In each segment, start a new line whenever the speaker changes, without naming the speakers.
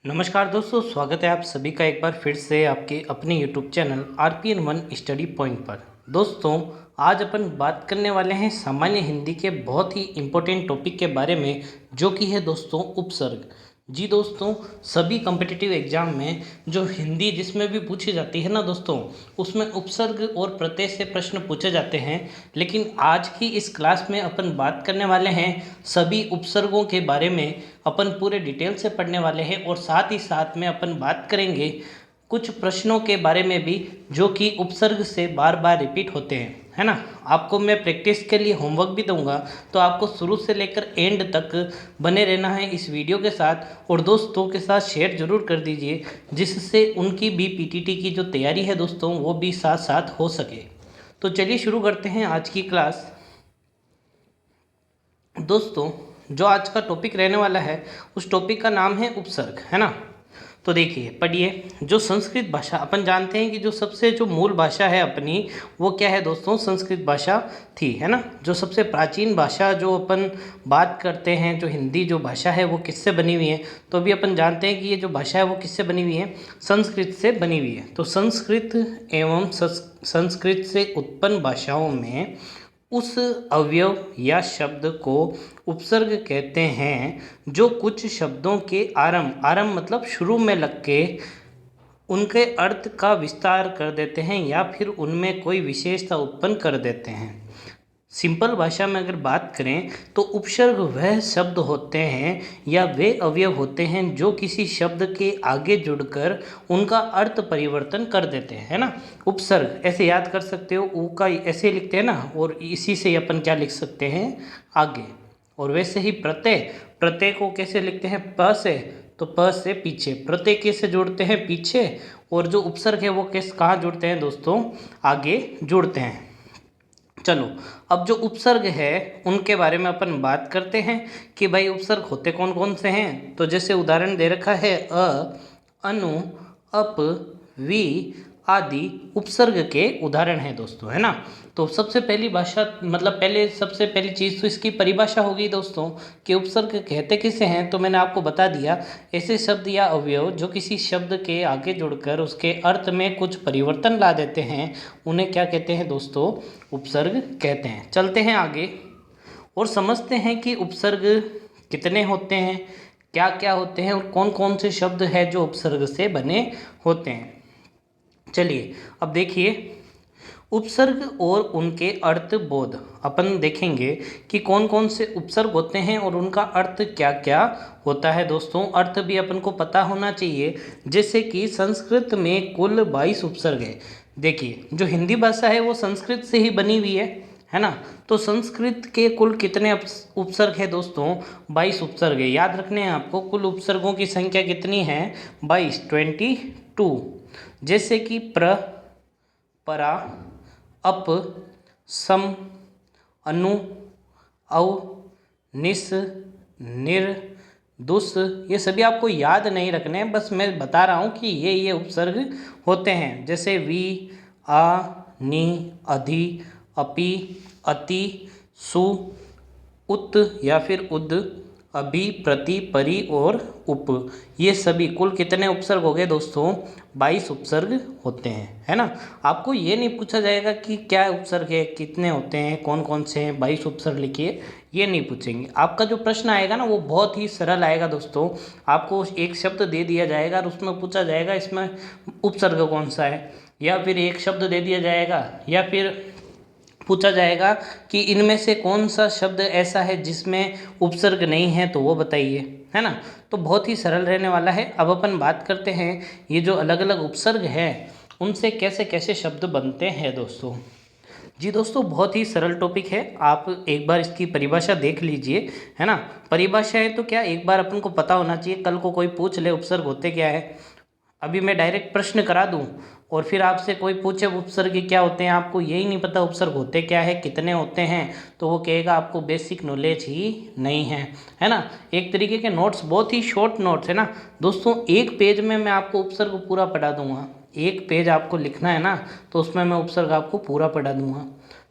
नमस्कार दोस्तों, स्वागत है आप सभी का एक बार फिर से आपके अपने YouTube channel RPN1 study point पर। दोस्तों, आज अपन बात करने वाले हैं सामान्य हिंदी के बहुत ही इम्पोर्टेंट टॉपिक के बारे में, जो कि है दोस्तों उपसर्ग। जी दोस्तों, सभी कॉम्पिटिटिव एग्जाम में जो हिंदी जिसमें भी पूछी जाती है ना दोस्तों, उसमें उपसर्ग और प्रत्यय से प्रश्न पूछे जाते हैं। लेकिन आज की इस क्लास में अपन बात करने वाले हैं सभी उपसर्गों के बारे में। अपन पूरे डिटेल से पढ़ने वाले हैं और साथ ही साथ में अपन बात करेंगे कुछ प्रश्नों के बारे में भी, जो कि उपसर्ग से बार बार रिपीट होते हैं, है ना। आपको मैं प्रैक्टिस के लिए होमवर्क भी दूंगा, तो आपको शुरू से लेकर एंड तक बने रहना है इस वीडियो के साथ। और दोस्तों के साथ शेयर जरूर कर दीजिए, जिससे उनकी भी पीटीटी की जो तैयारी है दोस्तों, वो भी साथ साथ हो सके। तो चलिए शुरू करते हैं आज की क्लास। दोस्तों, जो आज का टॉपिक रहने वाला है, उस टॉपिक का नाम है उपसर्ग, है ना। तो देखिए, पढ़िए। जो संस्कृत भाषा, अपन जानते हैं कि जो सबसे जो मूल भाषा है अपनी, वो क्या है दोस्तों, संस्कृत भाषा थी, है ना। जो सबसे प्राचीन भाषा जो अपन बात करते हैं, जो हिंदी जो भाषा है, वो किससे बनी हुई है, तो अभी अपन जानते हैं कि ये जो भाषा है वो किससे बनी हुई है, संस्कृत से बनी हुई है। तो संस्कृत एवं संस्कृत से उत्पन्न भाषाओं में उस अवयव या शब्द को उपसर्ग कहते हैं, जो कुछ शब्दों के आरंभ मतलब शुरू में लग के उनके अर्थ का विस्तार कर देते हैं, या फिर उनमें कोई विशेषता उत्पन्न कर देते हैं। सिंपल भाषा में अगर बात करें तो उपसर्ग वह शब्द होते हैं या वे अवयव होते हैं जो किसी शब्द के आगे जुड़कर उनका अर्थ परिवर्तन कर देते हैं, है ना। उपसर्ग ऐसे याद कर सकते हो, ऊ का ऐसे लिखते हैं ना, और इसी से अपन क्या लिख सकते हैं, आगे। और वैसे ही प्रत्यय को कैसे लिखते हैं, प से, तो प से पीछे। प्रत्यय कैसे जोड़ते हैं, पीछे। और जो उपसर्ग है वो कहाँ जुड़ते हैं दोस्तों, आगे जुड़ते हैं। चलो, अब जो उपसर्ग है उनके बारे में अपन बात करते हैं कि भाई उपसर्ग होते कौन कौन से हैं। तो जैसे उदाहरण दे रखा है, अ, अनु, अप, वी आदि उपसर्ग के उदाहरण हैं दोस्तों, है ना। तो सबसे पहली भाषा मतलब पहले सबसे पहली चीज़ तो इसकी परिभाषा होगी दोस्तों, कि उपसर्ग कहते किसे हैं। तो मैंने आपको बता दिया, ऐसे शब्द या अवयव जो किसी शब्द के आगे जुड़कर उसके अर्थ में कुछ परिवर्तन ला देते हैं, उन्हें क्या कहते हैं दोस्तों, उपसर्ग कहते हैं। चलते हैं आगे और समझते हैं कि उपसर्ग कितने होते हैं, क्या क्या होते हैं, और कौन कौन से शब्द हैं जो उपसर्ग से बने होते हैं। चलिए, अब देखिए, उपसर्ग और उनके अर्थ बोध अपन देखेंगे कि कौन कौन से उपसर्ग होते हैं और उनका अर्थ क्या क्या होता है दोस्तों। अर्थ भी अपन को पता होना चाहिए। जैसे कि संस्कृत में कुल 22 उपसर्ग है। देखिए, जो हिंदी भाषा है वो संस्कृत से ही बनी हुई है ना। तो संस्कृत के कुल कितने उपसर्ग है दोस्तों, 22 उपसर्ग है। याद रखने हैं आपको, कुल उपसर्गों की संख्या कितनी है, 22। जैसे कि प्र, परा, अप, सम, अनु, अव, निस, निर, दुस, ये सभी आपको याद नहीं रखने हैं, बस मैं बता रहा हूँ कि ये उपसर्ग होते हैं। जैसे वी, आ, नी, अधि, अपि, अति, सु, उत या फिर उद, अभि, प्रति, परि और उप, ये सभी कुल कितने उपसर्ग हो गए दोस्तों, 22 उपसर्ग होते हैं, है ना। आपको ये नहीं पूछा जाएगा कि क्या उपसर्ग है, कितने होते हैं, कौन कौन से हैं, 22 उपसर्ग लिखिए, ये नहीं पूछेंगे। आपका जो प्रश्न आएगा ना, वो बहुत ही सरल आएगा दोस्तों। आपको एक शब्द दे दिया जाएगा और उसमें पूछा जाएगा इसमें उपसर्ग कौन सा है, या फिर एक शब्द दे दिया जाएगा, या फिर पूछा जाएगा कि इनमें से कौन सा शब्द ऐसा है जिसमें उपसर्ग नहीं है, तो वो बताइए, है ना। तो बहुत ही सरल रहने वाला है। अब अपन बात करते हैं ये जो अलग अलग उपसर्ग है, उनसे कैसे कैसे शब्द बनते हैं दोस्तों। जी दोस्तों, बहुत ही सरल टॉपिक है, आप एक बार इसकी परिभाषा देख लीजिए, है ना। परिभाषा है तो क्या, एक बार अपन को पता होना चाहिए, कल को कोई पूछ ले उपसर्ग होते क्या है। अभी मैं डायरेक्ट प्रश्न करा दूं और फिर आपसे कोई पूछे उपसर्ग क्या होते हैं, आपको यही नहीं पता उपसर्ग होते क्या है, कितने होते हैं, तो वो कहेगा आपको बेसिक नॉलेज ही नहीं है ना। एक तरीके के नोट्स, बहुत ही शॉर्ट नोट्स है ना दोस्तों। एक पेज में मैं आपको उपसर्ग पूरा पढ़ा दूंगा। एक पेज आपको लिखना है ना, तो उसमें मैं उपसर्ग आपको पूरा पढ़ा दूंगा।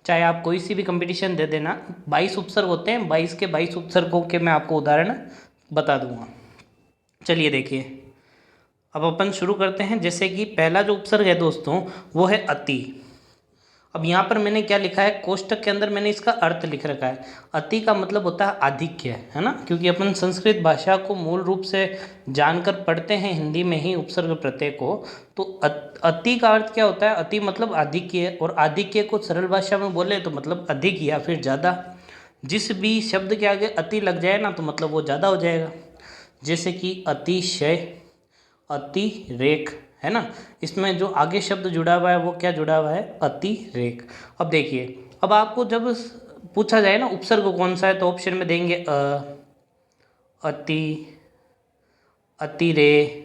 चाहे आप कोई सी भी कंपटीशन दे देना, 22 उपसर्ग होते हैं, 22 के 22 उपसर्गों के मैं आपको उदाहरण बता दूंगा। चलिए देखिए, अब अपन शुरू करते हैं। जैसे कि पहला जो उपसर्ग है दोस्तों वो है अति। अब यहाँ पर मैंने क्या लिखा है, कोष्टक के अंदर मैंने इसका अर्थ लिख रखा है। अति का मतलब होता है आधिक्य, है ना, क्योंकि अपन संस्कृत भाषा को मूल रूप से जानकर पढ़ते हैं हिंदी में ही उपसर्ग प्रत्यय को। तो अति का अर्थ क्या होता है, अति मतलब आधिक्य, और आधिक्य को सरल भाषा में बोले तो मतलब अधिक या फिर ज़्यादा। जिस भी शब्द के आगे अति लग जाए ना तो मतलब वो ज़्यादा हो जाएगा। जैसे कि अतिशय, अतिरेक, है ना, इसमें जो आगे शब्द जुड़ा हुआ है वो क्या जुड़ा हुआ है, अतिरेक। अब देखिए, अब आपको जब पूछा जाए ना उपसर्ग कौन सा है तो ऑप्शन में देंगे अति, अतिरे,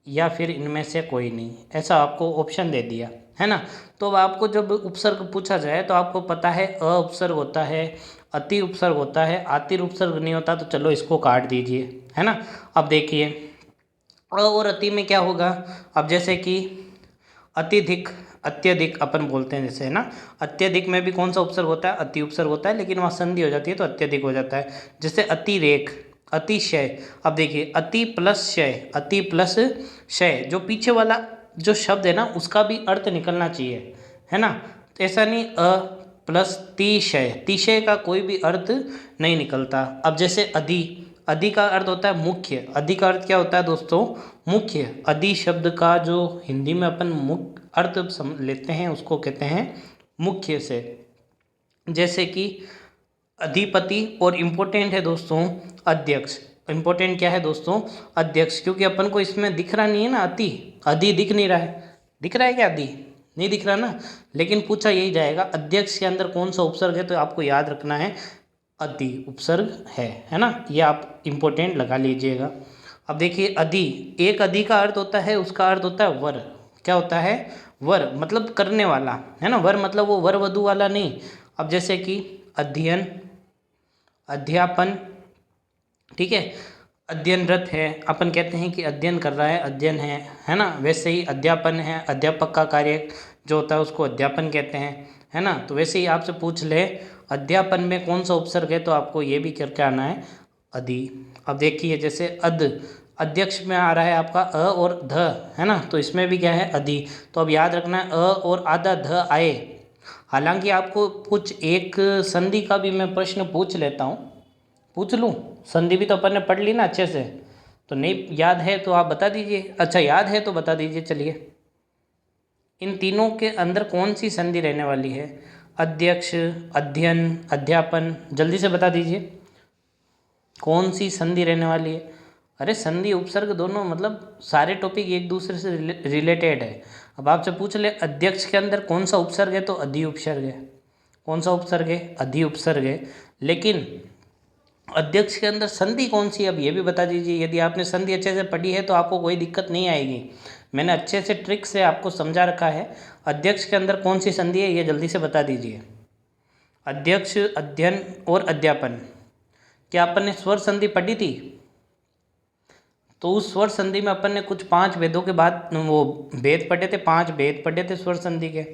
या फिर इनमें से कोई नहीं, ऐसा आपको ऑप्शन दे दिया, है ना। तो अब आपको जब उपसर्ग पूछा जाए तो आपको पता है अ उपसर्ग होता है, अति उपसर्ग होता है, आतिर उपसर्ग नहीं होता, तो चलो इसको काट दीजिए, है ना। अब देखिए अ और अति में क्या होगा। अब जैसे कि अत्यधिक, अत्यधिक अपन बोलते हैं जैसे, है ना, अत्यधिक में भी कौन सा उपसर्ग होता है, अति उपसर्ग होता है, लेकिन वहाँ संधि हो जाती है तो अत्यधिक हो जाता है। जैसे अतिरेक, अतिशय। अब देखिए अति प्लस शय, अति प्लस शय, जो पीछे वाला जो शब्द है ना उसका भी अर्थ निकलना चाहिए, है ना। तो ऐसा नहीं अ प्लस तिशय, तिशय का कोई भी अर्थ नहीं निकलता। अब जैसे अधि, अधि का अर्थ होता है मुख्य। अधि का अर्थ क्या होता है दोस्तों, मुख्य। अधि शब्द का जो हिंदी में अपन मुख्य अर्थ लेते हैं उसको कहते हैं मुख्य से। जैसे कि अधिपति, और इम्पोर्टेंट है दोस्तों अध्यक्ष। इम्पोर्टेंट क्या है दोस्तों, अध्यक्ष, क्योंकि अपन को इसमें दिख रहा नहीं है ना अति, अधि दिख नहीं रहा है, दिख रहा है क्या अधि, नहीं दिख रहा ना, लेकिन पूछा यही जाएगा अध्यक्ष के अंदर कौन सा उपसर्ग है, तो आपको याद रखना है अधि उपसर्ग है ना, ये आप इम्पोर्टेंट लगा लीजिएगा। अब देखिए अधि, एक अधि का अर्थ होता है, उसका अर्थ होता है वर। क्या होता है, वर मतलब करने वाला, है ना, वर मतलब वो वर वधु वाला नहीं। अब जैसे कि अध्ययन, अध्यापन, ठीक है, अध्ययनरत है, अपन कहते हैं कि अध्ययन कर रहा है, अध्ययन है ना। वैसे ही अध्यापन है, अध्यापक का कार्य जो होता है उसको अध्यापन कहते हैं, है ना। तो वैसे ही आपसे पूछ ले अध्यापन में कौन सा उपसर्ग है तो आपको ये भी करके आना है अधि। अब देखिए जैसे अध्यक्ष में आ रहा है आपका अ और ध, है ना, तो इसमें भी क्या है अधि। तो अब याद रखना है अ और आधा ध आए। हालांकि आपको कुछ एक संधि का भी मैं प्रश्न पूछ लेता हूँ, पूछ लूँ, संधि भी तो अपन ने पढ़ ली ना अच्छे से, तो नहीं याद है तो आप बता दीजिए, अच्छा याद है तो बता दीजिए। चलिए, इन तीनों के अंदर कौन सी संधि रहने वाली है, अध्यक्ष, अध्ययन, अध्यापन, जल्दी से बता दीजिए कौन सी संधि रहने वाली है। अरे संधि उपसर्ग दोनों मतलब सारे टॉपिक एक दूसरे से रिलेटेड है। अब आपसे पूछ ले अध्यक्ष के अंदर कौन सा उपसर्ग है तो अधि उपसर्ग है। कौन सा उपसर्ग है, अधि उपसर्ग है। लेकिन अध्यक्ष के अंदर संधि कौन सी है, अब ये भी बता दीजिए। यदि आपने संधि अच्छे से पढ़ी है तो आपको कोई दिक्कत नहीं आएगी, मैंने अच्छे से ट्रिक से आपको समझा रखा है। अध्यक्ष के अंदर कौन सी संधि है ये जल्दी से बता दीजिए। अध्यक्ष, अध्ययन और अध्यापन, क्या अपन ने स्वर संधि पढ़ी थी? तो उस स्वर संधि में अपन ने कुछ 5 भेदों के बाद वो भेद पढ़े थे, 5 भेद पढ़े थे स्वर संधि के।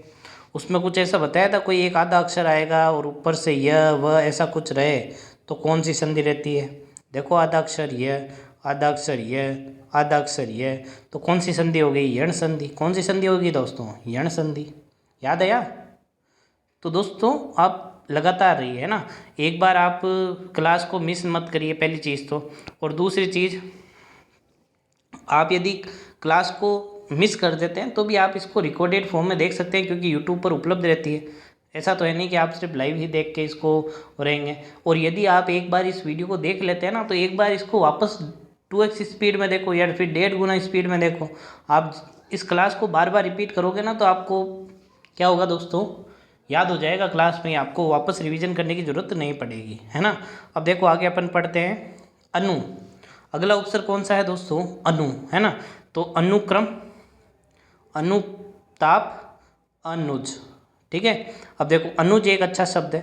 उसमें कुछ ऐसा बताया था, कोई एक आधा अक्षर आएगा और ऊपर से य व ऐसा कुछ रहे तो कौन सी संधि रहती है। देखो आधा अक्षर य, आधा अक्षर य, आधा अक्षर य, तो कौन सी संधि हो गई, यण संधि। कौन सी संधि होगी दोस्तों, यण संधि। याद आया? तो दोस्तों आप लगातार रहिए, है ना, एक बार आप क्लास को मिस मत करिए, पहली चीज़ तो। और दूसरी चीज़, आप यदि क्लास को मिस कर देते हैं तो भी आप इसको रिकॉर्डेड फॉर्म में देख सकते हैं, क्योंकि यूट्यूब पर उपलब्ध रहती है। ऐसा तो है नहीं कि आप सिर्फ लाइव ही देख के इसको रहेंगे। और यदि आप एक बार इस वीडियो को देख लेते हैं ना तो एक बार इसको वापस 2x स्पीड में देखो या फिर 1.5 गुना स्पीड में देखो। आप इस क्लास को बार बार रिपीट करोगे ना तो आपको क्या होगा दोस्तों, याद हो जाएगा क्लास में, आपको वापस रिवीजन करने की ज़रूरत नहीं पड़ेगी, है ना। अब देखो आगे अपन पढ़ते हैं अनु। अगला उपसर्ग कौन सा है दोस्तों, अनु, है ना। तो अनुक्रम, अनुताप, अनुज, ठीक है। अब देखो अनुज एक अच्छा शब्द है,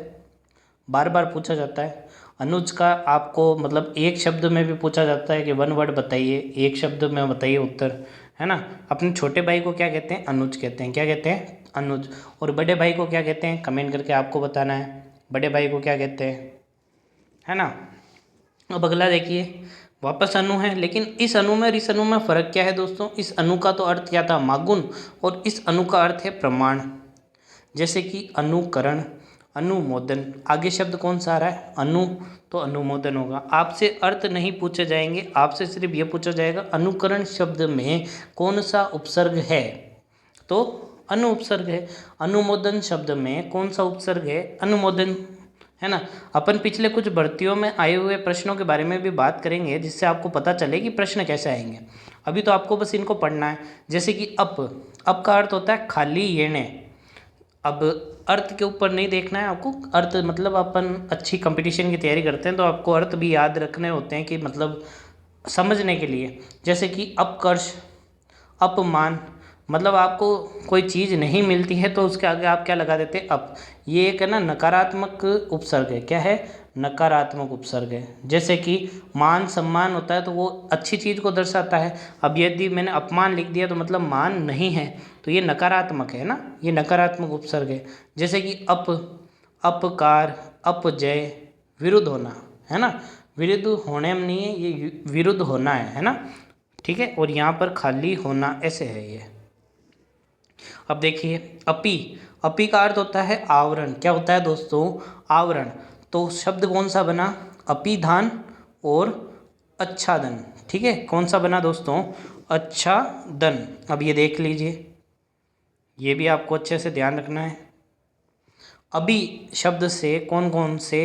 बार बार पूछा जाता है। अनुज का आपको मतलब एक शब्द में भी पूछा जाता है कि 1 वर्ड बताइए, एक शब्द में बताइए उत्तर, है ना। अपने छोटे भाई को क्या कहते हैं, अनुज कहते हैं। क्या कहते हैं, अनुज। और बड़े भाई को क्या कहते हैं, कमेंट करके आपको बताना है, बड़े भाई को क्या कहते हैं, है ना। अब अगला देखिए, वापस अनु है, लेकिन इस अनु में और इस अनु में फ़र्क क्या है दोस्तों? इस अनु का तो अर्थ क्या था? मागुण, और इस अनु का अर्थ है प्रमाण। जैसे कि अनुकरण, अनुमोदन, आगे शब्द कौन सा आ रहा है? अनु, तो अनुमोदन होगा। आपसे अर्थ नहीं पूछे जाएंगे, आपसे सिर्फ ये पूछा जाएगा अनुकरण शब्द में कौन सा उपसर्ग है, तो अनु उपसर्ग है। अनुमोदन शब्द में कौन सा उपसर्ग है? अनुमोदन, है ना। अपन पिछले कुछ भर्तियों में आए हुए प्रश्नों के बारे में भी बात करेंगे, जिससे आपको पता चले कि प्रश्न कैसे आएंगे। अभी तो आपको बस इनको पढ़ना है। जैसे कि अप का अर्थ होता है खाली येणे। अब अर्थ के ऊपर नहीं देखना है आपको, अर्थ मतलब अपन अच्छी कंपटीशन की तैयारी करते हैं तो आपको अर्थ भी याद रखने होते हैं कि मतलब समझने के लिए। जैसे कि अपकर्ष, अपमान, मतलब आपको कोई चीज़ नहीं मिलती है तो उसके आगे आप क्या लगा देते हैं? अप। ये एक है ना नकारात्मक उपसर्ग है। क्या है? नकारात्मक उपसर्ग है। जैसे कि मान सम्मान होता है तो वो अच्छी चीज़ को दर्शाता है। अब यदि मैंने अपमान लिख दिया तो मतलब मान नहीं है, तो ये नकारात्मक है ना, ये नकारात्मक उपसर्ग है। जैसे कि अपकार, अपजय, विरुद्ध होना, है ना। विरुद्ध होने में नहीं है, ये विरुद्ध होना है ना, ठीक है। और यहाँ पर खाली होना ऐसे है ये। अब देखिए अपी का अर्थ होता है आवरण। क्या होता है दोस्तों? आवरण। तो शब्द कौन सा बना? अपिधान और अच्छादन, ठीक है। कौन सा बना दोस्तों? अच्छादन। अब ये देख लीजिए, ये भी आपको अच्छे से ध्यान रखना है। अभी शब्द से कौन कौन से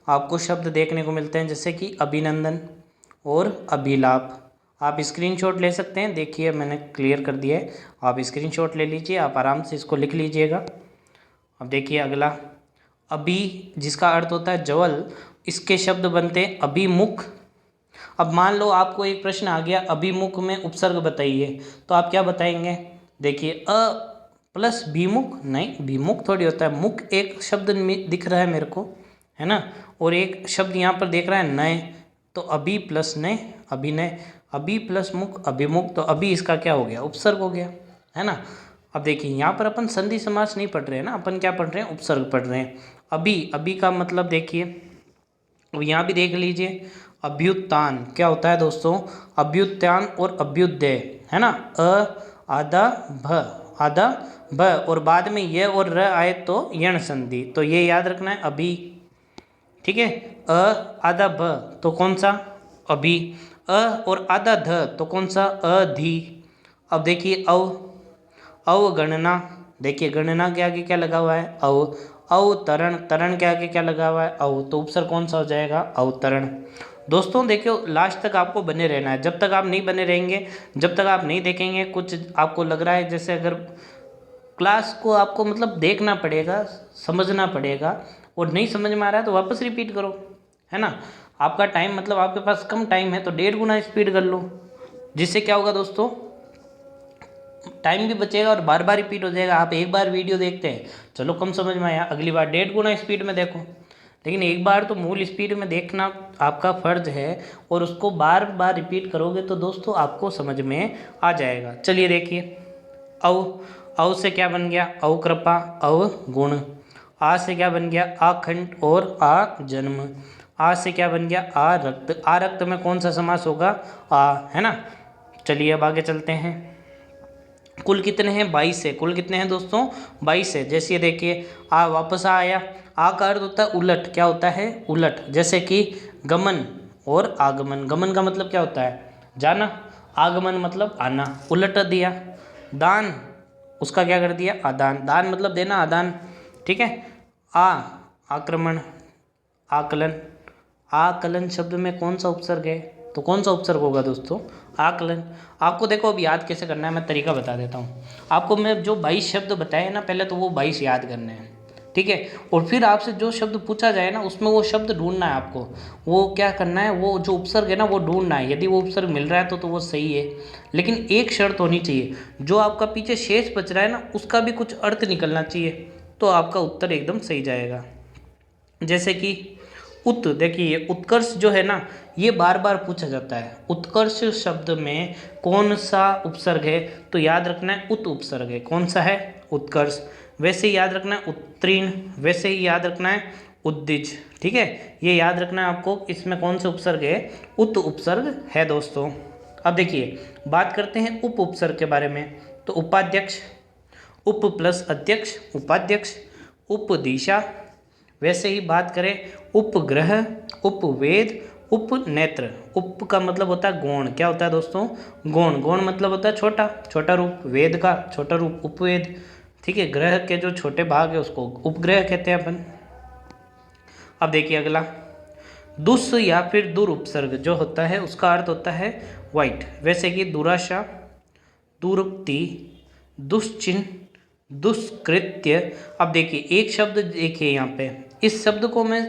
आपको शब्द देखने को मिलते हैं? जैसे कि अभिनंदन और अभिलाप। आप स्क्रीनशॉट ले सकते हैं, देखिए मैंने क्लियर कर दिया है, आप स्क्रीनशॉट ले लीजिए, आप आराम से इसको लिख लीजिएगा। अब देखिए अगला, अभी जिसका अर्थ होता है जवल, इसके शब्द बनते हैं अभिमुख। अब मान लो आपको एक प्रश्न आ गया, अभिमुख में उपसर्ग बताइए, तो आप क्या बताएंगे? देखिए अ प्लस भिमुख, नहीं भिमुख थोड़ी होता है, मुख एक शब्द में दिख रहा है मेरे को, है ना, और एक शब्द यहाँ पर देख रहा है नय, तो अभी प्लस नय अभिनय, अभी प्लस मुख अभिमुख, तो अभी इसका क्या हो गया? उपसर्ग हो गया, है ना। अब देखिए यहाँ पर अपन संधि समास नहीं पढ़ रहे हैं ना, अपन क्या पढ़ रहे हैं? उपसर्ग पढ़ रहे हैं। अभी का मतलब देखिए, अब यहाँ भी देख लीजिए, अभ्युत्थान क्या होता है दोस्तों? अभ्युत्थान और अभ्युदय, है ना। आधा आधा भ, और बाद में ये और र आए तो यण संधि, तो ये याद रखना है अभी, ठीक है। आधा भ तो कौन सा? अभी। और आधा ध तो कौन सा? अधि। अब देखिए अवगणना, देखिए गणना के आगे क्या लगा हुआ है? अवतरण, तरण के आगे क्या लगा हुआ है? तो उपसर्ग कौन सा हो जाएगा? अवतरण। दोस्तों देखियो, लास्ट तक आपको बने रहना है। जब तक आप नहीं बने रहेंगे, जब तक आप नहीं देखेंगे, कुछ आपको लग रहा है जैसे अगर क्लास को आपको मतलब देखना पड़ेगा, समझना पड़ेगा, और नहीं समझ में आ रहा है तो वापस रिपीट करो, है ना। आपका टाइम मतलब आपके पास कम टाइम है तो 1.5 गुना स्पीड कर लो, जिससे क्या होगा दोस्तों? टाइम भी बचेगा और बार बार रिपीट हो जाएगा। आप एक बार वीडियो देखते हैं, चलो कम समझ में आया, अगली बार 1.5 गुना स्पीड में देखो, लेकिन एक बार तो मूल स्पीड में देखना आपका फ़र्ज है, और उसको बार बार रिपीट करोगे तो दोस्तों आपको समझ में आ जाएगा। चलिए देखिए, अव से क्या बन गया? अवकृपा, अवगुण। आ से क्या बन गया? आखंड और आ जन्म। आ से क्या बन गया? आरक्त। आरक्त में कौन सा समास होगा? है ना। चलिए अब आगे चलते हैं। कुल कितने हैं? 22 है। कुल कितने हैं दोस्तों? 22 है। जैसे देखिए, आ वापस आया, आ का अर्थ होता है उलट। क्या होता है? उलट। जैसे कि गमन और आगमन। गमन का मतलब क्या होता है? जाना। आगमन मतलब आना, उलट दिया। दान, उसका क्या कर दिया? आदान। दान मतलब देना, आदान, ठीक है। आक्रमण, आकलन। आकलन शब्द में कौन सा उपसर्ग है? तो कौन सा उपसर्ग होगा दोस्तों? आकलन। आपको देखो अब याद कैसे करना है, मैं तरीका बता देता हूँ आपको। मैं जो 22 शब्द बताए ना पहले, तो वो 22 याद करने हैं, ठीक है। और फिर आपसे जो शब्द पूछा जाए ना, उसमें वो शब्द ढूंढना है आपको। वो क्या करना है? वो जो उपसर्ग है ना, वो ढूंढना है। यदि वो उपसर्ग मिल रहा है तो वो सही है, लेकिन एक शर्त होनी चाहिए, जो आपका पीछे शेष बच रहा है ना, उसका भी कुछ अर्थ निकलना चाहिए, तो आपका उत्तर एकदम सही जाएगा। जैसे कि देखिए, उत्कर्ष जो है ना, ये बार बार पूछा जाता है। उत्कर्ष शब्द में कौन सा उपसर्ग है? तो याद रखना है उत उपसर्ग है। कौन सा है? उत्कर्ष। वैसे ही याद रखना है उत्तीर्ण, वैसे ही याद रखना है उद्दिज, ठीक है, ये याद रखना है आपको, इसमें कौन से उपसर्ग है, उत उपसर्ग है दोस्तों। अब देखिए बात करते हैं उप उपसर्ग के बारे में। तो उपाध्यक्ष, उप प्लस अध्यक्ष उपाध्यक्ष, उपदिशा, वैसे ही बात करें उपग्रह, उपवेद, उपनेत्र। उप का मतलब होता है गौण, क्या होता है दोस्तों, गौण। गौण मतलब होता है छोटा, छोटा रूप, वेद का छोटा रूप उपवेद, ठीक है। ग्रह के जो छोटे भाग है उसको उपग्रह कहते हैं अपन। अब देखिए अगला, दुस या फिर दुर उपसर्ग जो होता है उसका अर्थ होता है वाइट, वैसे कि दुराशा, दुरुक्ति, दुश्चिन्ह, दुष्कृत्य। अब देखिए एक शब्द देखिए यहाँ पे, इस शब्द को मैं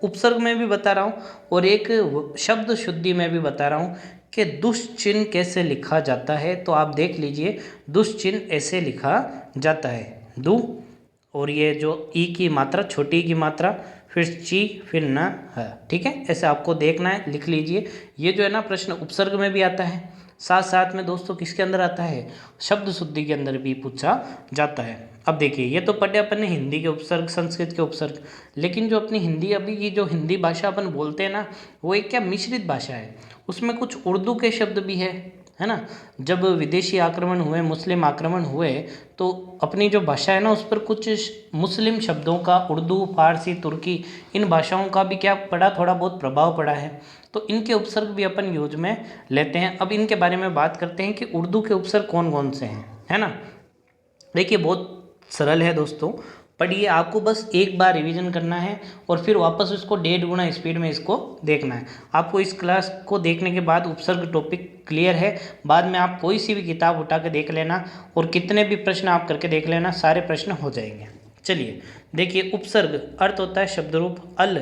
उपसर्ग में भी बता रहा हूँ और एक शब्द शुद्धि में भी बता रहा हूँ कि दुश्चिन्ह कैसे लिखा जाता है। तो आप देख लीजिए, दुश्चिन्ह ऐसे लिखा जाता है, दु और ये जो ई की मात्रा, छोटी की मात्रा, फिर ची, फिर न है, ठीक है। ऐसे आपको देखना है, लिख लीजिए। ये जो है ना प्रश्न उपसर्ग में भी आता है, साथ साथ में दोस्तों किसके अंदर आता है, शब्द शुद्धि के अंदर भी पूछा जाता है। अब देखिए ये तो पढ़े अपन ने हिंदी के उपसर्ग, संस्कृत के उपसर्ग, लेकिन जो अपनी हिंदी अभी की जो हिंदी भाषा अपन बोलते हैं ना, वो एक क्या मिश्रित भाषा है, उसमें कुछ उर्दू के शब्द भी है ना। जब विदेशी आक्रमण हुए, मुस्लिम आक्रमण हुए, तो अपनी जो भाषा है ना उस पर कुछ मुस्लिम शब्दों का, उर्दू, फारसी, तुर्की, इन भाषाओं का भी क्या पड़ा, थोड़ा बहुत प्रभाव पड़ा है। तो इनके उपसर्ग भी अपन यूज में लेते हैं। अब इनके बारे में बात करते हैं कि उर्दू के उपसर्ग कौन कौन से हैं, है ना। देखिए बहुत सरल है दोस्तों, पढ़िए, आपको बस एक बार रिवीजन करना है और फिर वापस इसको 1.5 गुना स्पीड में इसको देखना है। आपको इस क्लास को देखने के बाद उपसर्ग टॉपिक क्लियर है, बाद में आप कोई सी भी किताब उठा के देख लेना और कितने भी प्रश्न आप करके देख लेना, सारे प्रश्न हो जाएंगे। चलिए देखिए, उपसर्ग अर्थ होता है शब्द रूप अल।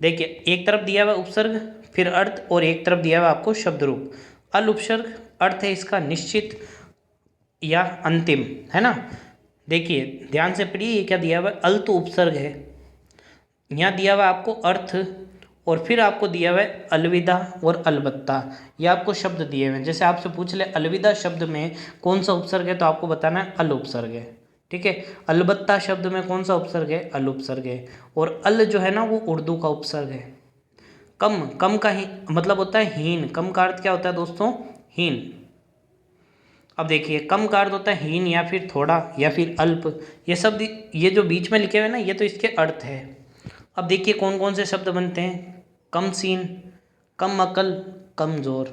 देखिए एक तरफ दिया हुआ उपसर्ग, फिर अर्थ, और एक तरफ दिया हुआ आपको शब्द रूप। अल उपसर्ग अर्थ है इसका निश्चित या अंतिम, है ना। देखिए ध्यान से पढ़िए, ये क्या दिया हुआ है, अल तो उपसर्ग है, यहाँ दिया हुआ आपको अर्थ, और फिर आपको दिया हुआ है अलविदा और अलबत्ता, ये आपको शब्द दिए हुए हैं। जैसे आपसे पूछ ले अलविदा शब्द में कौन सा उपसर्ग है, तो आपको बताना है अल उपसर्ग है, ठीक है। अलबत्ता शब्द में कौन सा उपसर्ग है, अल उपसर्ग है। और अल जो है ना वो उर्दू का उपसर्ग है। कम, कम का ही मतलब होता है हीन, कम का अर्थ क्या होता है दोस्तों, हीन। अब देखिए कम का अर्थ होता है हीन या फिर थोड़ा या फिर अल्प, ये शब्द, ये जो बीच में लिखे हुए ना ये तो इसके अर्थ है। अब देखिए कौन कौन से शब्द बनते हैं, कम सीन, कम अकल, कमज़ोर,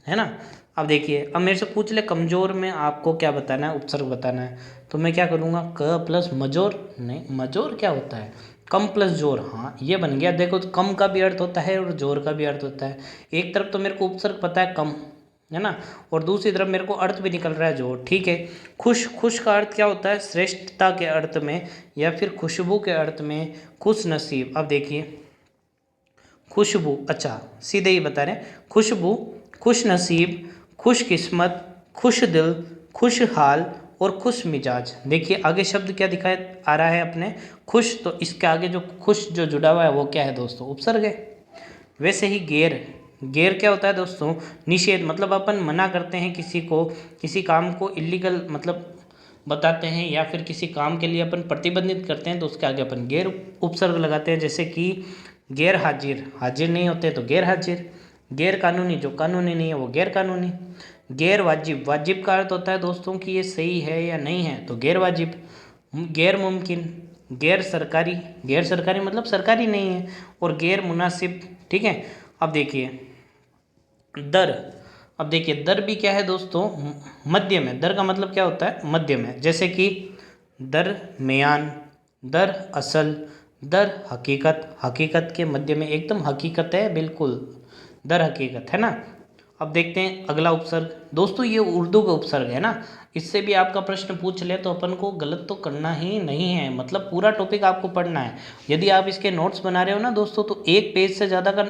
है ना। अब देखिए अब मेरे से पूछ ले कमज़ोर में आपको क्या बताना है, उपसर्ग बताना है, तो मैं क्या करूँगा, क प्लस मजोर, नहीं मजोर क्या होता है, कम प्लस जोर, हाँ ये बन गया। देखो तो कम का भी अर्थ होता है और जोर का भी अर्थ होता है। एक तरफ तो मेरे को उपसर्ग पता है कम, है ना, और दूसरी तरफ मेरे को अर्थ भी निकल रहा है जोर, ठीक है। खुश, खुश का अर्थ क्या होता है, श्रेष्ठता के अर्थ में या फिर खुशबू के अर्थ में, खुश नसीब। अब देखिए खुशबू, अच्छा सीधे ही बता रहे हैं, खुशबू, खुश नसीब, खुश किस्मत, खुश दिल, खुशहाल और खुश मिजाज। देखिए आगे शब्द क्या दिखाई आ रहा है अपने, खुश, तो इसके आगे जो खुश जो जुड़ा हुआ है वो क्या है दोस्तों, उपसर्ग है। वैसे ही गैर, गैर क्या होता है दोस्तों, निषेध, मतलब अपन मना करते हैं किसी को, किसी काम को इलीगल मतलब बताते हैं, या फिर किसी काम के लिए अपन प्रतिबंधित करते हैं, तो उसके आगे अपन गैर उपसर्ग लगाते हैं। जैसे कि गैर हाजिर, हाजिर नहीं होते तो गैर हाजिर। गैर कानूनी, जो कानूनी नहीं है वो गैर कानूनी। गैर वाजिब, वाजिब का अर्थ होता है दोस्तों कि ये सही है या नहीं है, तो गैर वाजिब। गैर मुमकिन, गैर सरकारी, गैर सरकारी मतलब सरकारी नहीं है, और गैर मुनासिब, ठीक है। अब देखिए दर, अब देखिए दर भी क्या है दोस्तों, मध्य में, दर का मतलब क्या होता है, मध्य में। जैसे कि दर मियान, दर असल, दर हकीकत, हकीकत के मध्य में, एकदम हकीकत है बिल्कुल, दर हकीकत, है ना। अब देखते हैं अगला उपसर्ग दोस्तों, ये उर्दू का उपसर्ग है ना, इससे भी आपका प्रश्न पूछ ले तो अपन को गलत तो करना ही नहीं है, मतलब पूरा टॉपिक आपको पढ़ना है। यदि आप इसके नोट्स बना रहे हो ना दोस्तों, तो एक पेज से ज़्यादा का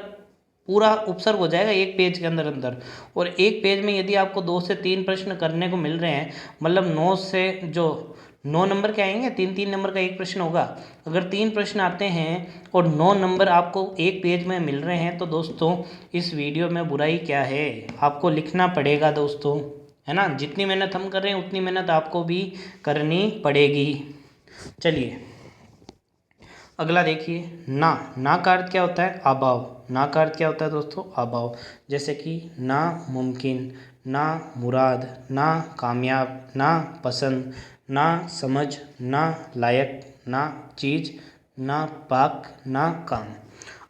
पूरा उपसर्ग हो जाएगा एक पेज के अंदर अंदर, और एक पेज में यदि आपको 2 से 3 प्रश्न करने को मिल रहे हैं, मतलब 9 से जो 9 नंबर के आएंगे, 3-3 नंबर का एक प्रश्न होगा। अगर 3 प्रश्न आते हैं और 9 नंबर आपको एक पेज में मिल रहे हैं, तो दोस्तों इस वीडियो में बुराई क्या है, आपको लिखना पड़ेगा दोस्तों, है ना। जितनी मेहनत हम कर रहे हैं उतनी मेहनत आपको भी करनी पड़ेगी। चलिए अगला देखिए ना, ना का अर्थ क्या होता है? अभाव। ना का अर्थ क्या होता है दोस्तों? अभाव। जैसे कि ना मुमकिन, ना मुराद, ना कामयाब, ना पसंद, ना समझ, ना लायक, ना चीज़, ना पाक, ना काम।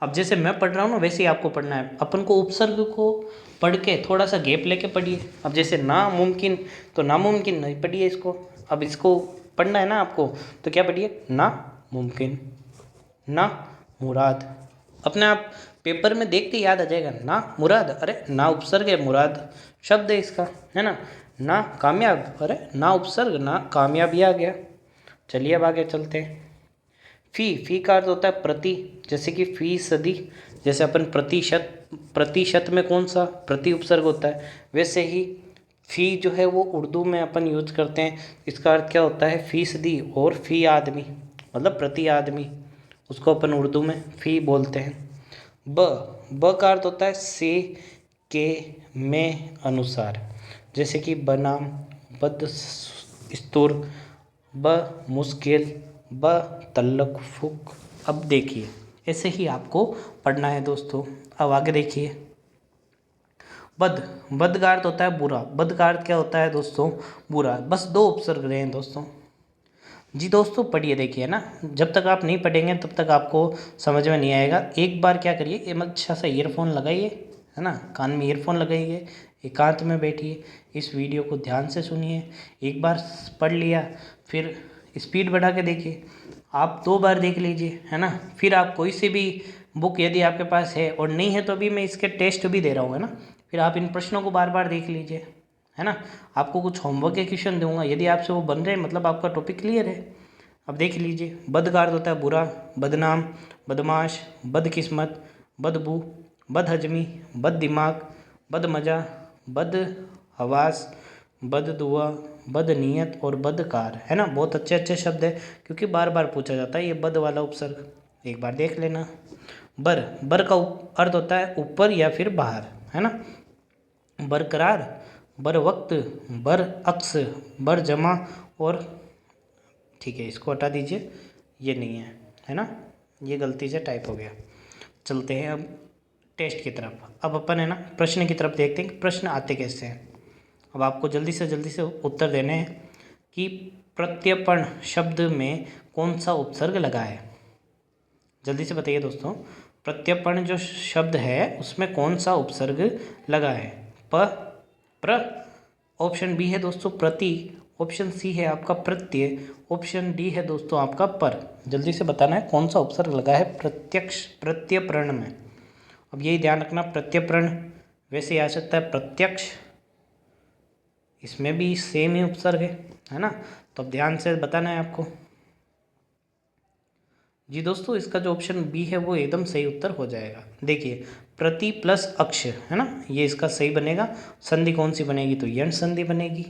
अब जैसे मैं पढ़ रहा हूँ ना वैसे ही आपको पढ़ना है। अपन को उपसर्ग को पढ़ के थोड़ा सा गैप लेके पढ़िए। अब जैसे नामुमकिन, तो नामुमकिन नहीं पढ़िए इसको, अब इसको पढ़ना है ना आपको, तो क्या पढ़िए? ना मुमकिन, ना मुराद। अपने आप पेपर में देख के याद आ जाएगा, ना मुराद, अरे ना उपसर्ग है, मुराद शब्द है इसका, है ना। ना कामयाब, अरे ना उपसर्ग, ना कामयाब, ये आ गया। चलिए अब आगे चलते हैं। फी का अर्थ होता है प्रति, जैसे कि फीसदी। जैसे अपन प्रतिशत, प्रतिशत में कौन सा प्रति उपसर्ग होता है, वैसे ही फी जो है वो उर्दू में अपन यूज करते हैं। इसका अर्थ क्या होता है? फीसदी। और फी आदमी मतलब प्रति आदमी, उसको अपन उर्दू में फ़ी बोलते हैं। ब का अर्थ होता है से, के, में, अनुसार। जैसे कि बनाम, बद स्तूर, ब मुश्किल, ब तल्लुक। अब देखिए ऐसे ही आपको पढ़ना है दोस्तों। अब आगे देखिए, बद का अर्थ होता है बुरा। बद का अर्थ क्या होता है दोस्तों? बुरा। बस दो उपसर्ग रहे हैं दोस्तों। जी दोस्तों पढ़िए, देखिए ना, जब तक आप नहीं पढ़ेंगे तब तक आपको समझ में नहीं आएगा। एक बार क्या करिए, एक अच्छा सा ईयरफोन लगाइए, है ना, कान में ईयरफोन लगाइए, एकांत में बैठिए, इस वीडियो को ध्यान से सुनिए। एक बार पढ़ लिया, फिर स्पीड बढ़ा के देखिए, आप 2 बार देख लीजिए, है ना। फिर आप कोई सी भी बुक यदि आपके पास है, और नहीं है तो अभी मैं इसके टेस्ट भी दे रहा हूँ, है ना, फिर आप इन प्रश्नों को बार बार देख लीजिए, है ना। आपको कुछ होमवर्क के क्वेश्चन दूंगा, यदि आपसे वो बन रहे हैं मतलब आपका टॉपिक क्लियर है। अब देख लीजिए, बद का अर्थ होता है बुरा, बदनाम, बदमाश, बदकिस्मत, बदबू, बदहजमी, बद दिमाग, बद मज़ा, बद हवास, बद दुआ, बद नीयत और बदकार, है ना। बहुत अच्छे अच्छे शब्द है, क्योंकि बार बार पूछा जाता है ये बद वाला उपसर्ग, एक बार देख लेना। बर का अर्थ होता है ऊपर या फिर बाहर, है ना। बरकरार, बर वक्त, बर अक्स, बर जमा, और ठीक है इसको हटा दीजिए, ये नहीं है ना, ये गलती से टाइप हो गया। चलते हैं अब टेस्ट की तरफ। अब अपन है ना प्रश्न की तरफ देखते हैं कि प्रश्न आते कैसे हैं। अब आपको जल्दी से उत्तर देने हैं कि प्रत्यर्पण शब्द में कौन सा उपसर्ग लगा है। जल्दी से बताइए दोस्तों, प्रत्यर्पण जो शब्द है उसमें कौन सा उपसर्ग लगा है? प, प्र, ऑप्शन बी है दोस्तों प्रति, ऑप्शन सी है आपका प्रत्यय, ऑप्शन डी है दोस्तों आपका पर। जल्दी से बताना है कौन सा उपसर्ग लगा है प्रत्यक्ष प्रत्ययप्रण में। अब यही ध्यान रखना, प्रत्ययप्रण वैसे आ सकता है प्रत्यक्ष, इसमें भी सेम ही उपसर्ग है ना। तो अब ध्यान से बताना है आपको। जी दोस्तों, इसका जो ऑप्शन बी है वो एकदम सही उत्तर हो जाएगा। देखिए, प्रति प्लस अक्ष, है ना, ये इसका सही बनेगा। संधि कौन सी बनेगी? तो यण संधि बनेगी,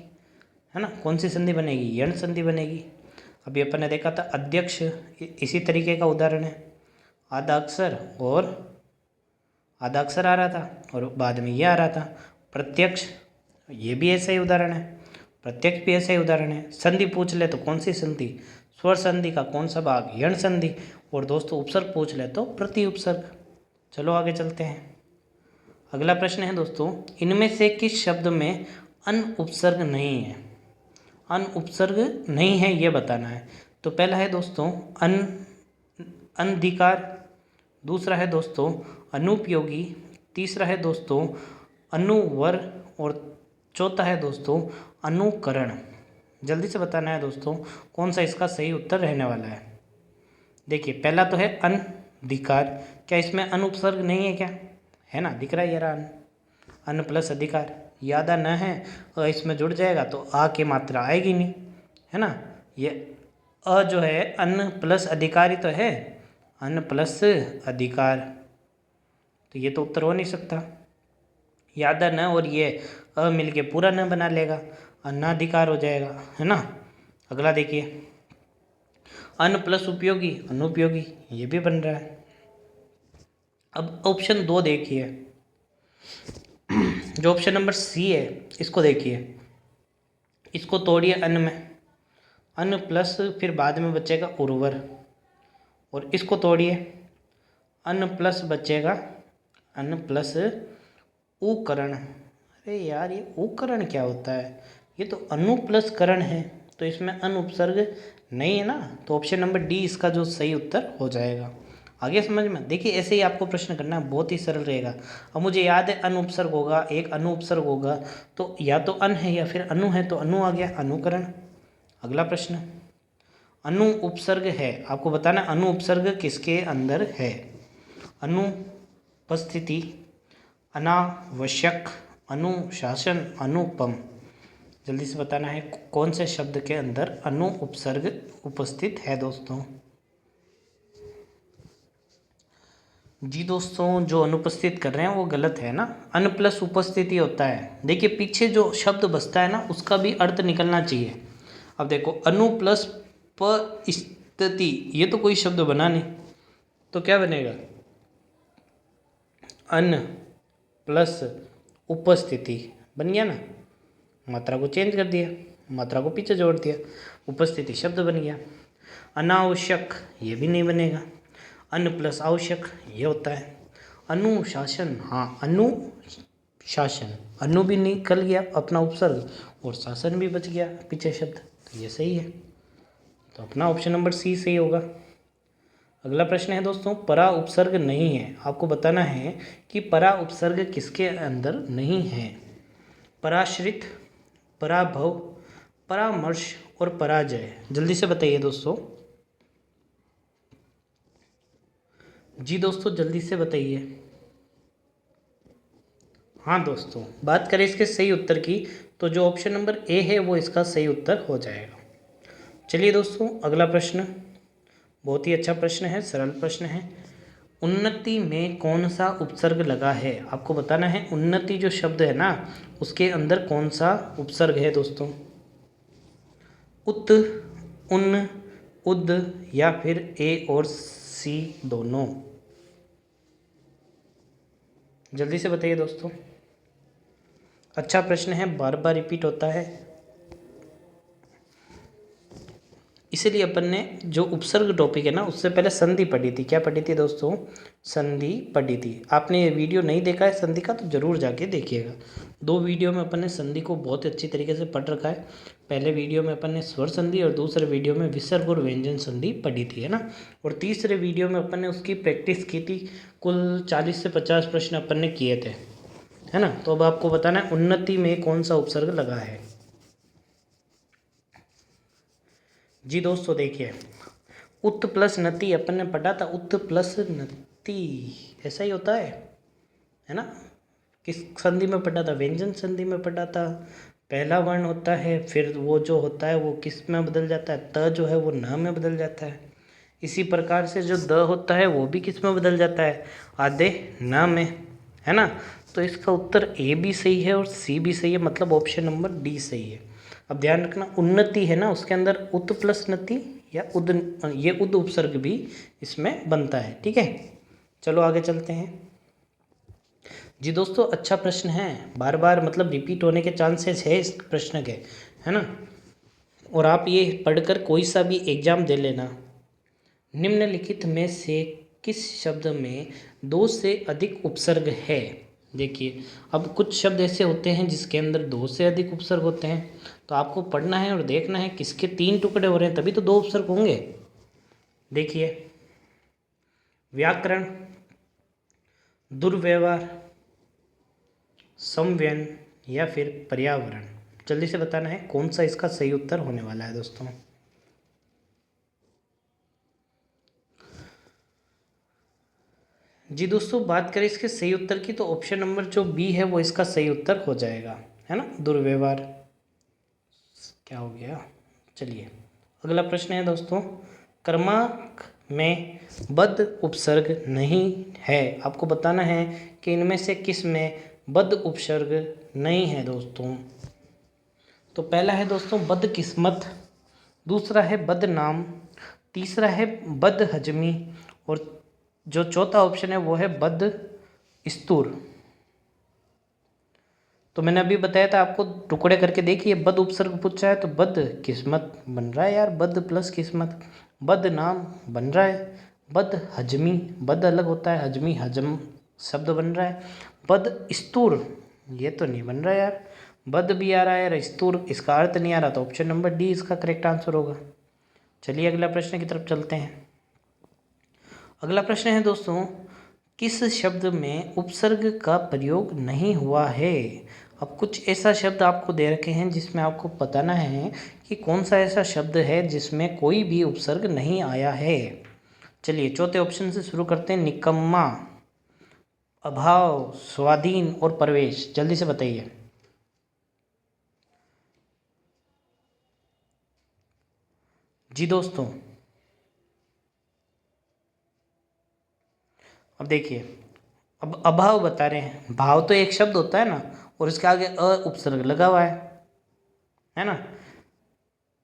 है ना। कौन सी संधि बनेगी? यण संधि बनेगी। अभी अपन ने देखा था अध्यक्ष, इसी तरीके का उदाहरण है। आधा अक्षर और आधा अक्षर आ रहा था और बाद में ये आ रहा था। प्रत्यक्ष, ये भी ऐसा ही उदाहरण है। प्रत्यक्ष भी ऐसा ही उदाहरण है। संधि पूछ ले तो कौन सी संधि? स्वर संधि का कौन सा भाग? यण संधि। और दोस्तों उपसर्ग पूछ ले तो प्रति उपसर्ग। चलो आगे चलते हैं। अगला प्रश्न है दोस्तों, इनमें से किस शब्द में अन उपसर्ग नहीं है? अन उपसर्ग नहीं है ये बताना है। तो पहला है दोस्तों अनधिकार, दूसरा है दोस्तों अनुपयोगी, तीसरा है दोस्तों अनुवर, और चौथा है दोस्तों अनुकरण। जल्दी से बताना है दोस्तों कौन सा इसका सही उत्तर रहने वाला है। देखिए, पहला तो है अनधिकार, क्या इसमें अन उपसर्ग नहीं है क्या? है ना, दिख रहा है यार, अन प्लस अधिकार, यादा न है, इसमें जुड़ जाएगा तो आ की मात्रा आएगी नहीं, है ना। ये अ जो है अन प्लस अधिकारी तो है, अन प्लस अधिकार, तो ये तो उत्तर हो नहीं सकता। यादा न और ये अ मिल के पूरा न बना लेगा, अनाधिकार हो जाएगा, है ना। अगला देखिए, अन प्लस उपयोगी अनुपयोगी, ये भी बन रहा है। अब ऑप्शन 2 देखिए, जो ऑप्शन नंबर सी है इसको देखिए, इसको तोड़िए अन में, अन प्लस फिर बाद में बचेगा उर्वर, और इसको तोड़िए, अन प्लस बचेगा अन प्लस उकरण। अरे यार ये उकरण क्या होता है, ये तो अनु प्लस करण है, तो इसमें अन उपसर्ग नहीं है ना, तो ऑप्शन नंबर डी इसका जो सही उत्तर हो जाएगा। आगे समझ में, देखिए ऐसे ही आपको प्रश्न करना है, बहुत ही सरल रहेगा। अब मुझे याद है अन उपसर्ग होगा, एक अनु उपसर्ग होगा, तो या तो अन है या फिर अनु है, तो अनु आ गया, अनुकरण। अगला प्रश्न, अनु उपसर्ग है, आपको बताना अनु उपसर्ग किसके अंदर है। अनुपस्थिति, अनावश्यक, अनुशासन, अनुपम। जल्दी से बताना है कौन से शब्द के अंदर अनु उपसर्ग उपस्थित है दोस्तों। जी दोस्तों, जो अनुपस्थित कर रहे हैं वो गलत है ना, अन प्लस उपस्थिति होता है। देखिए पीछे जो शब्द बचता है ना उसका भी अर्थ निकलना चाहिए। अब देखो अनु प्लस परिस्थिति, ये तो कोई शब्द बना नहीं, तो क्या बनेगा, अन प्लस उपस्थिति बन गया ना, मात्रा को चेंज कर दिया, मात्रा को पीछे जोड़ दिया, उपस्थिति शब्द बन गया। अनावश्यक ये भी नहीं बनेगा, अन प्लस आवश्यक ये होता है। अनुशासन, हाँ अनुशासन, अनु भी निकल गया अपना उपसर्ग और शासन भी बच गया पीछे शब्द, तो ये सही है, तो अपना ऑप्शन नंबर सी सही होगा। अगला प्रश्न है दोस्तों, परा उपसर्ग नहीं है, आपको बताना है कि परा उपसर्ग किसके अंदर नहीं है। पराश्रित, पराभव, परामर्श और पराजय, जल्दी से बताइए दोस्तों। जी दोस्तों जल्दी से बताइए। हाँ दोस्तों, बात करें इसके सही उत्तर की, तो जो ऑप्शन नंबर ए है वो इसका सही उत्तर हो जाएगा। चलिए दोस्तों अगला प्रश्न, बहुत ही अच्छा प्रश्न है, सरल प्रश्न है। उन्नति में कौन सा उपसर्ग लगा है, आपको बताना है उन्नति जो शब्द है ना उसके अंदर कौन सा उपसर्ग है दोस्तों। उत, उन, उद या फिर ए और सी दोनों, जल्दी से बताइए दोस्तों। अच्छा प्रश्न है, बार बार रिपीट होता है, इसीलिए अपन ने जो उपसर्ग टॉपिक है ना उससे पहले संधि पढ़ी थी। क्या पढ़ी थी दोस्तों, संधि पढ़ी थी। आपने ये वीडियो नहीं देखा है संधि का तो जरूर जाके देखिएगा। 2 वीडियो में अपन ने संधि को बहुत अच्छी तरीके से पढ़ रखा है। पहले वीडियो में अपन ने स्वर संधि और दूसरे वीडियो में विसर्ग और व्यंजन संधि पढ़ी थी, है ना। और तीसरे वीडियो में अपन ने उसकी प्रैक्टिस की थी, कुल 40 से 50 प्रश्न अपन ने किए थे, है ना। तो अब आपको बताना है उन्नति में कौन सा उपसर्ग लगा है। जी दोस्तों देखिए, उत प्लस नति अपन ने पढ़ा था, उत प्लस नति ऐसा ही होता है ना। किस संधि में पढ़ा था, व्यंजन संधि में पढ़ा था। पहला वर्ण होता है, फिर वो जो होता है वो किस में बदल जाता है, त जो है वो न में बदल जाता है। इसी प्रकार से जो द होता है वो भी किस में बदल जाता है, आधे न में, है ना। तो इसका उत्तर ए भी सही है और सी भी सही है, मतलब ऑप्शन नंबर डी सही है। अब ध्यान रखना उन्नति है ना उसके अंदर उत प्लस नति या उद, ये उद उपसर्ग भी इसमें बनता है, ठीक है। चलो आगे चलते हैं। जी दोस्तों अच्छा प्रश्न है, बार बार मतलब रिपीट होने के चांसेस है इस प्रश्न के, है ना। और आप ये पढ़कर कोई सा भी एग्जाम दे लेना। निम्नलिखित में से किस शब्द में 2 से अधिक उपसर्ग है। देखिए अब कुछ शब्द ऐसे होते हैं जिसके अंदर 2 से अधिक उपसर्ग होते हैं, तो आपको पढ़ना है और देखना है किसके 3 टुकड़े हो रहे हैं, तभी तो 2 उपसर्ग होंगे। देखिए व्याकरण, दुर्व्यवहार, संव्यन या फिर पर्यावरण, जल्दी से बताना है कौन सा इसका सही उत्तर होने वाला है दोस्तों। जी दोस्तों बात करें इसके सही उत्तर की, तो ऑप्शन नंबर जो बी है वो इसका सही उत्तर हो जाएगा, है ना। दुर्व्यवहार क्या हो गया। चलिए अगला प्रश्न है दोस्तों, क्रमांक में बद्ध उपसर्ग नहीं है, आपको बताना है कि इनमें से किस में बद्ध उपसर्ग नहीं है दोस्तों। तो पहला है दोस्तों बद्ध किस्मत, दूसरा है बद्ध नाम, तीसरा है बद्ध हजमी और जो चौथा ऑप्शन है वो है बद्ध स्तूर। तो मैंने अभी बताया था आपको, टुकड़े करके देखिए, बद्ध उपसर्ग पूछा है तो बद्ध किस्मत बन रहा है यार, बद्ध प्लस किस्मत। बद्ध नाम बन रहा है, बद हजमी, बद अलग होता है, हजमी हजम शब्द बन रहा है। बद स्तूर, ये तो नहीं बन रहा यार, बद भी आ रहा है और स्तूर इसका अर्थ नहीं आ रहा, तो ऑप्शन नंबर डी इसका करेक्ट आंसर होगा। चलिए अगला प्रश्न की तरफ चलते हैं। अगला प्रश्न है दोस्तों, किस शब्द में उपसर्ग का प्रयोग नहीं हुआ है। अब कुछ ऐसा शब्द आपको दे रखे हैं जिसमें आपको बताना है कि कौन सा ऐसा शब्द है जिसमें कोई भी उपसर्ग नहीं आया है। चलिए चौथे ऑप्शन से शुरू करते हैं। निकम्मा, अभाव, स्वाधीन और प्रवेश। जल्दी से बताइए। जी दोस्तों, अब देखिए, अब अभाव बता रहे हैं। भाव तो एक शब्द होता है ना, और इसके आगे अ उपसर्ग लगा हुआ है ना।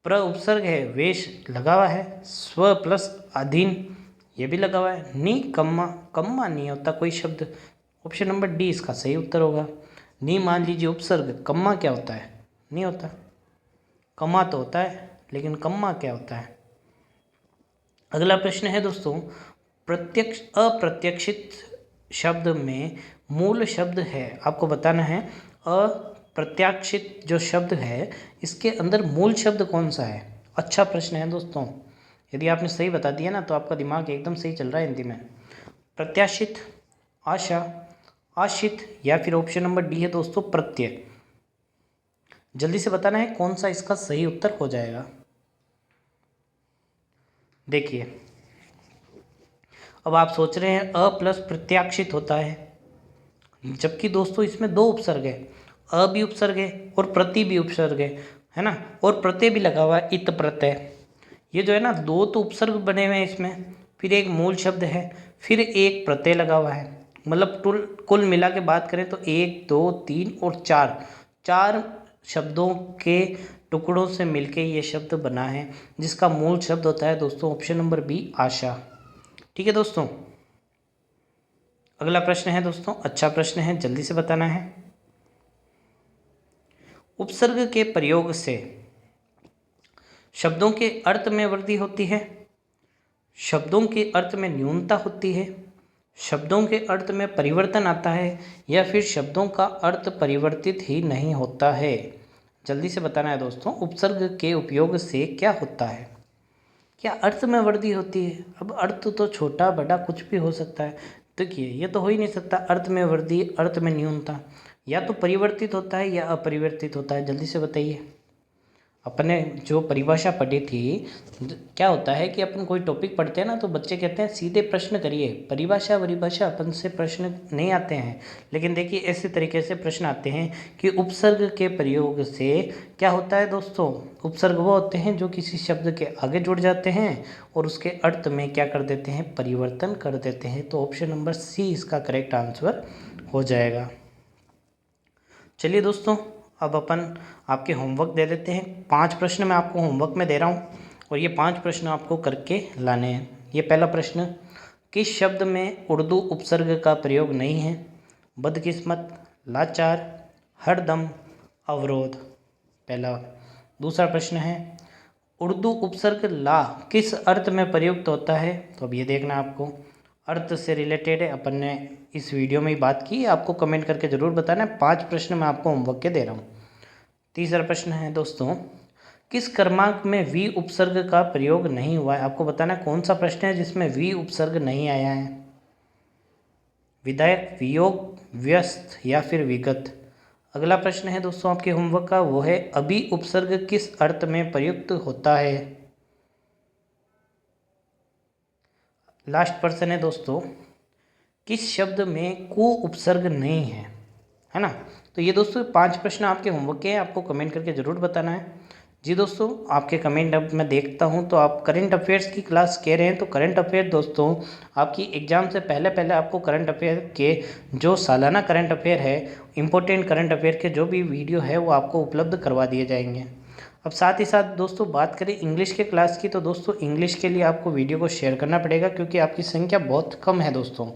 प्र उपसर्ग है, वेश लगा हुआ है, स्व प्लस अधीन ये भी लगा हुआ है। नी कम्मा, कम्मा नहीं होता कोई शब्द। ऑप्शन नंबर डी इसका सही उत्तर होगा। नी मान लीजिए उपसर्ग, कम्मा क्या होता है, नहीं होता। कम्मा तो होता है, लेकिन कम्मा क्या होता है। अगला प्रश्न है दोस्तों, प्रत्यक्ष अप्रत्याशित शब्द में मूल शब्द है, आपको बताना है अप्रत्याशित जो शब्द है इसके अंदर मूल शब्द कौन सा है। अच्छा प्रश्न है दोस्तों, यदि आपने सही बता दिया ना तो आपका दिमाग एकदम सही चल रहा है हिंदी में। प्रत्याशित, आशा, आशित या फिर ऑप्शन नंबर डी है दोस्तों प्रत्यय। जल्दी से बताना है कौन सा इसका सही उत्तर हो जाएगा। देखिए, अब आप सोच रहे हैं अ प्लस प्रत्याशित होता है, जबकि दोस्तों इसमें दो उपसर्ग है, अ भी उपसर्ग है और प्रति भी उपसर्ग है ना, और प्रत्यय भी लगा हुआ है, इत प्रत्यय। ये जो है ना, दो तो उपसर्ग बने हुए हैं इसमें, फिर एक मूल शब्द है, फिर एक प्रत्यय लगा हुआ है। मतलब कुल मिला के बात करें तो 1 2 3 और 4, चार शब्दों के टुकड़ों से मिलके ये शब्द बना है, जिसका मूल शब्द होता है दोस्तों ऑप्शन नंबर बी आशा। ठीक है दोस्तों, अगला प्रश्न है दोस्तों, अच्छा प्रश्न है, जल्दी से बताना है। उपसर्ग के प्रयोग से शब्दों के अर्थ में वृद्धि होती है, शब्दों के अर्थ में न्यूनता होती है, शब्दों के अर्थ में परिवर्तन आता है, या फिर शब्दों का अर्थ परिवर्तित ही नहीं होता है। जल्दी से बताना है दोस्तों, उपसर्ग के उपयोग से क्या होता है। क्या अर्थ में वृद्धि होती है। अब अर्थ तो छोटा बड़ा कुछ भी हो सकता है। देखिए, ये तो हो ही नहीं सकता अर्थ में वृद्धि अर्थ में न्यूनता, या तो परिवर्तित होता है या अपरिवर्तित होता है। जल्दी से बताइए। अपने जो परिभाषा पढ़ी थी, क्या होता है कि अपन कोई टॉपिक पढ़ते हैं ना तो बच्चे कहते हैं सीधे प्रश्न करिए, परिभाषा अपन से प्रश्न नहीं आते हैं। लेकिन देखिए, ऐसे तरीके से प्रश्न आते हैं कि उपसर्ग के प्रयोग से क्या होता है दोस्तों। उपसर्ग वो होते हैं जो किसी शब्द के आगे जुड़ जाते हैं और उसके अर्थ में क्या कर देते हैं, परिवर्तन कर देते हैं। तो ऑप्शन नंबर सी इसका करेक्ट आंसर हो जाएगा। चलिए दोस्तों, अब अपन आपके होमवर्क दे देते हैं। 5 प्रश्न मैं आपको होमवर्क में दे रहा हूँ और ये 5 प्रश्न आपको करके लाने हैं। ये पहला प्रश्न, किस शब्द में उर्दू उपसर्ग का प्रयोग नहीं है। बदकिस्मत, लाचार, हरदम, अवरोध। पहला। दूसरा प्रश्न है, उर्दू उपसर्ग ला किस अर्थ में प्रयुक्त होता है। तो अब ये देखना आपको, अर्थ से रिलेटेड है, अपन ने इस वीडियो में ही बात की, आपको कमेंट करके ज़रूर बताना है। 5 प्रश्न मैं आपको होमवर्क के दे रहा हूँ। तीसरा प्रश्न है दोस्तों, किस क्रमांक में वी उपसर्ग का प्रयोग नहीं हुआ है। आपको बताना है कौन सा प्रश्न है जिसमें वी उपसर्ग नहीं आया है। विधायक, वियोग, व्यस्त या फिर विगत। अगला प्रश्न है दोस्तों आपके होमवर्क का, वो है अभी उपसर्ग किस अर्थ में प्रयुक्त होता है। लास्ट प्रश्न है दोस्तों, किस शब्द में को उपसर्ग नहीं है ना। तो ये दोस्तों 5 प्रश्न आपके होमवर्क के हैं, आपको कमेंट करके ज़रूर बताना है। जी दोस्तों, आपके कमेंट अब मैं देखता हूँ तो आप करंट अफेयर्स की क्लास कह रहे हैं, तो करंट अफेयर दोस्तों आपकी एग्ज़ाम से पहले पहले आपको करंट अफेयर के जो सालाना करंट अफेयर है, इंपॉर्टेंट करंट अफेयर के जो भी वीडियो है वो आपको उपलब्ध करवा दिए जाएंगे। अब साथ ही साथ दोस्तों बात करें इंग्लिश के क्लास की, तो दोस्तों इंग्लिश के लिए आपको वीडियो को शेयर करना पड़ेगा क्योंकि आपकी संख्या बहुत कम है दोस्तों,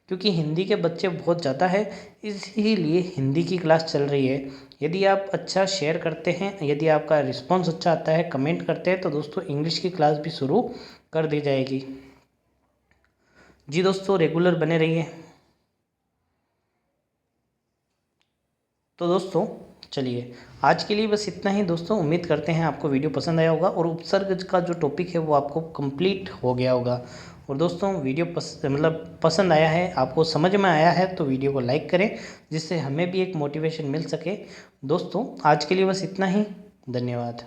क्योंकि हिंदी के बच्चे बहुत ज़्यादा है, इसीलिए हिंदी की क्लास चल रही है। यदि आप अच्छा शेयर करते हैं, यदि आपका रिस्पांस अच्छा आता है, कमेंट करते हैं, तो दोस्तों इंग्लिश की क्लास भी शुरू कर दी जाएगी। जी दोस्तों रेगुलर बने रहिए। तो दोस्तों चलिए आज के लिए बस इतना ही दोस्तों। उम्मीद करते हैं आपको वीडियो पसंद आया होगा और उपसर्ग का जो टॉपिक है वो आपको कंप्लीट हो गया होगा। और दोस्तों वीडियो पसंद आया है, आपको समझ में आया है तो वीडियो को लाइक करें, जिससे हमें भी एक मोटिवेशन मिल सके। दोस्तों आज के लिए बस इतना ही। धन्यवाद।